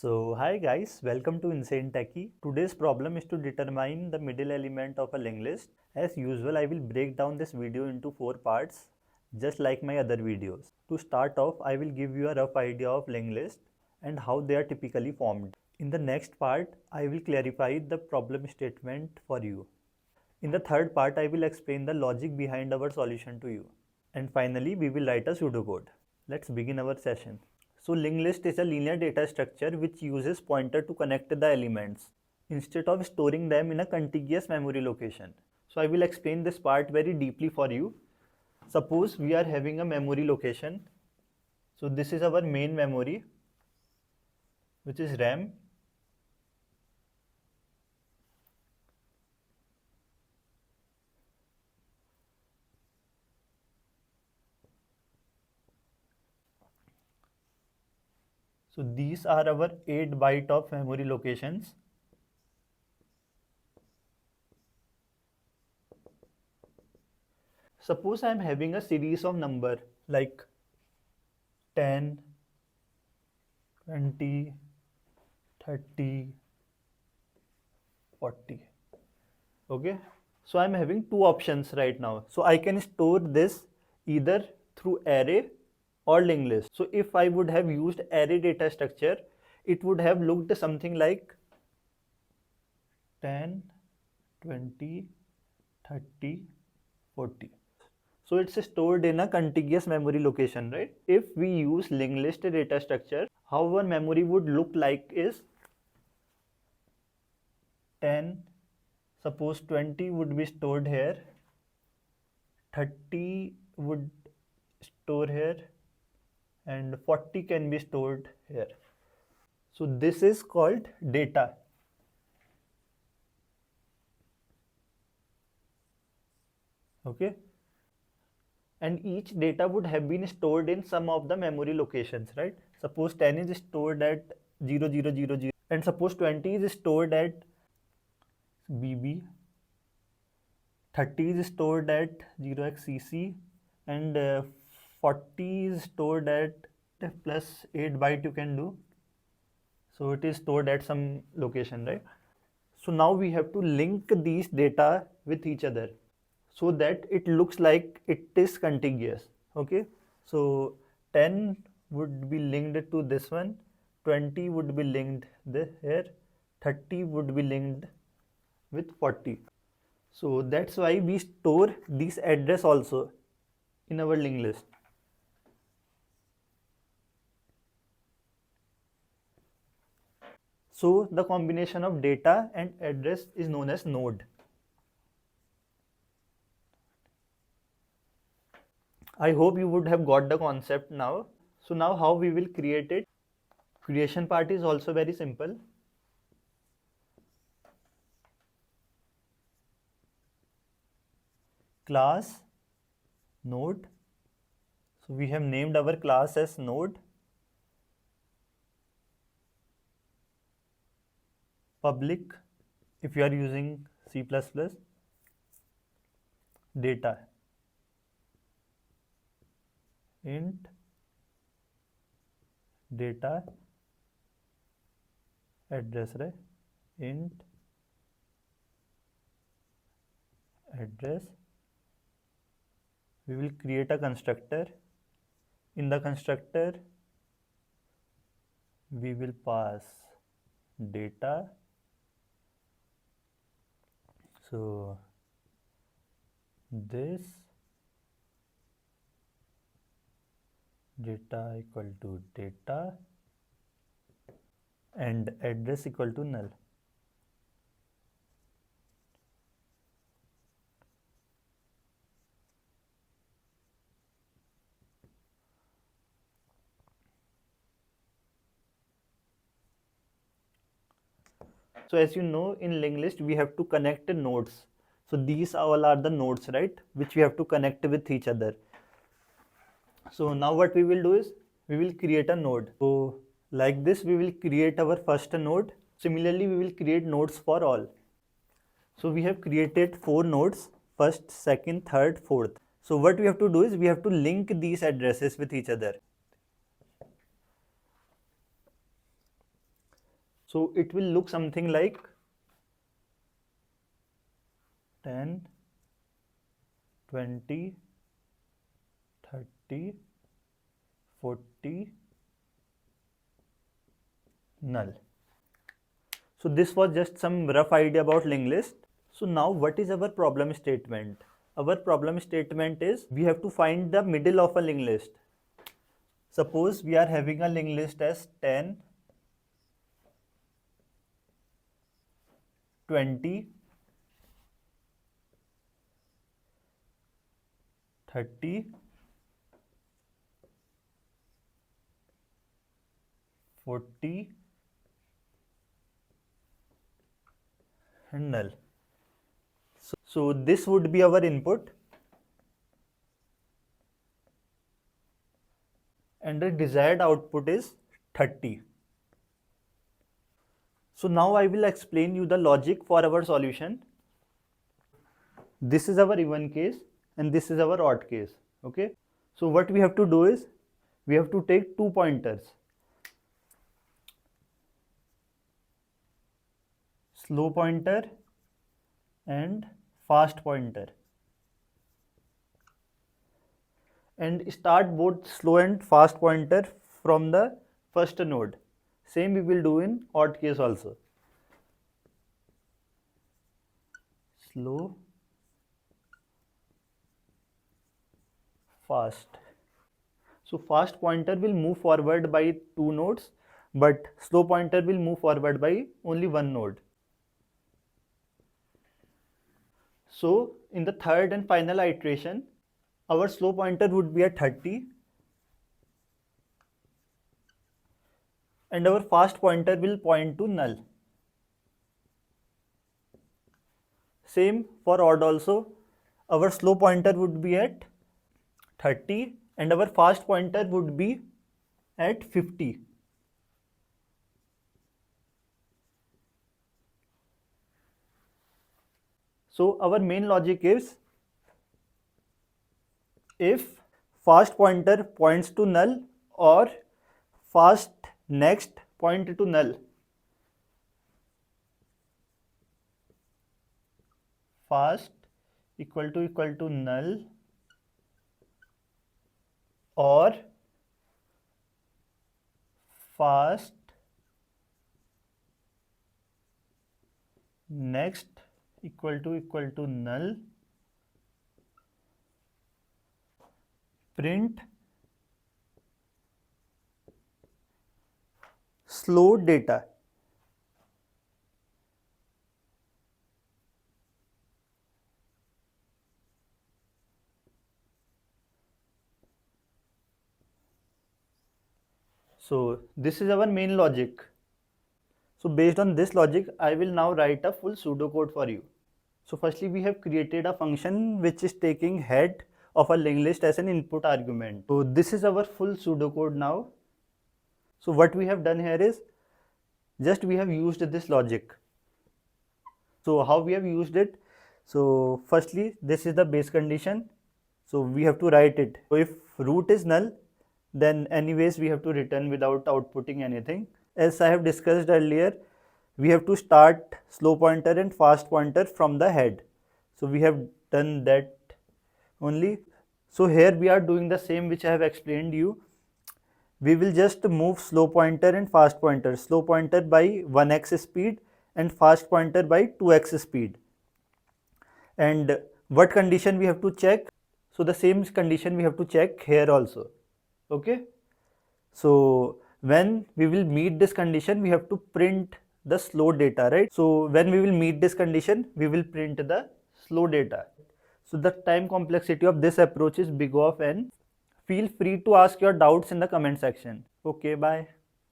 Hi guys, welcome to Insane Techie. Today's problem is to determine the middle element of a linked list. As usual, I will break down this video into 4 parts, just like my other videos. To start off, I will give you a rough idea of linked list and how they are typically formed. In the next part, I will clarify the problem statement for you. In the third part, I will explain the logic behind our solution to you. And finally, we will write a pseudocode. Let's begin our session. So linked list is a linear data structure which uses pointer to connect the elements instead of storing them in a contiguous memory location. So I will explain this part very deeply for you. Suppose we are having a memory location. So this is our main memory, which is RAM. So these are our 8 byte of memory locations. Suppose I am having a series of number like 10, 20, 30, 40. Okay, so I'm having two options right now. So I can store this either through array or linked list. So if I would have used array data structure, it would have looked something like 10, 20, 30, 40. So it's stored in a contiguous memory location, right? If we use linked list data structure, how our memory would look like is 10, suppose 20 would be stored here, 30 would store here, and 40 can be stored here. So this is called data. Okay, and each data would have been stored in some of the memory locations, right? Suppose 10 is stored at 0000, and suppose 20 is stored at BB, 30 is stored at 0xCC, and 40 is stored at plus 8 byte you can do. So it is stored at some location, right? So now we have to link these data with each other so that it looks like it is contiguous. Okay, so 10 would be linked to this one, 20 would be linked here, 30 would be linked with 40. So that's why we store this address also in our linked list. So the combination of data and address is known as node. I hope you would have got the concept now. So now how we will create it? Creation part is also very simple. Class node. So we have named our class as node. Public, if you are using C++, data, int data address, right? Int address. We will create a constructor. In the constructor, we will pass data. So this data equal to data and address equal to null. So as you know, in linked list we have to connect the nodes. So these all are the nodes, right, which we have to connect with each other. So now what we will do is we will create a node. So like this we will create our first node. Similarly we will create nodes for all. So we have created 4 nodes, first, second, third, fourth. So what we have to do is we have to link these addresses with each other. So it will look something like 10, 20, 30, 40, null. So this was just some rough idea about linked list. So now what is our problem statement? Our problem statement is we have to find the middle of a linked list. Suppose we are having a linked list as 10, 20, 30, 40 and null. So this would be our input and the desired output is 30. So now I will explain you the logic for our solution. This is our even case and this is our odd case. Okay. So what we have to do is we have to take two pointers, slow pointer and fast pointer, and start both slow and fast pointer from the first node. Same we will do in odd case also. Slow, fast. So fast pointer will move forward by two nodes, but slow pointer will move forward by only one node. So in the third and final iteration, our slow pointer would be at 30 and our fast pointer will point to null. Same for odd also, our slow pointer would be at 30 and our fast pointer would be at 50. So our main logic is if fast pointer points to null or fast next point to null, fast equal to null or fast next equal to null, print slow data. So this is our main logic. So based on this logic, I will now write a full pseudocode for you. So firstly, we have created a function which is taking head of a linked list as an input argument. So this is our full pseudocode now. So what we have done here is just we have used this logic. So how we have used it? So firstly, this is the base condition. So we have to write it. So if root is null, then anyways we have to return without outputting anything. As I have discussed earlier, we have to start slow pointer and fast pointer from the head. So we have done that only. So here we are doing the same which I have explained you. We will just move slow pointer and fast pointer. Slow pointer by 1x speed and fast pointer by 2x speed. And what condition we have to check? So the same condition we have to check here also. Okay. So when we will meet this condition, we have to print the slow data, right? So when we will meet this condition, we will print the slow data. So the time complexity of this approach is big O of n. Feel free to ask your doubts in the comment section. Okay, bye.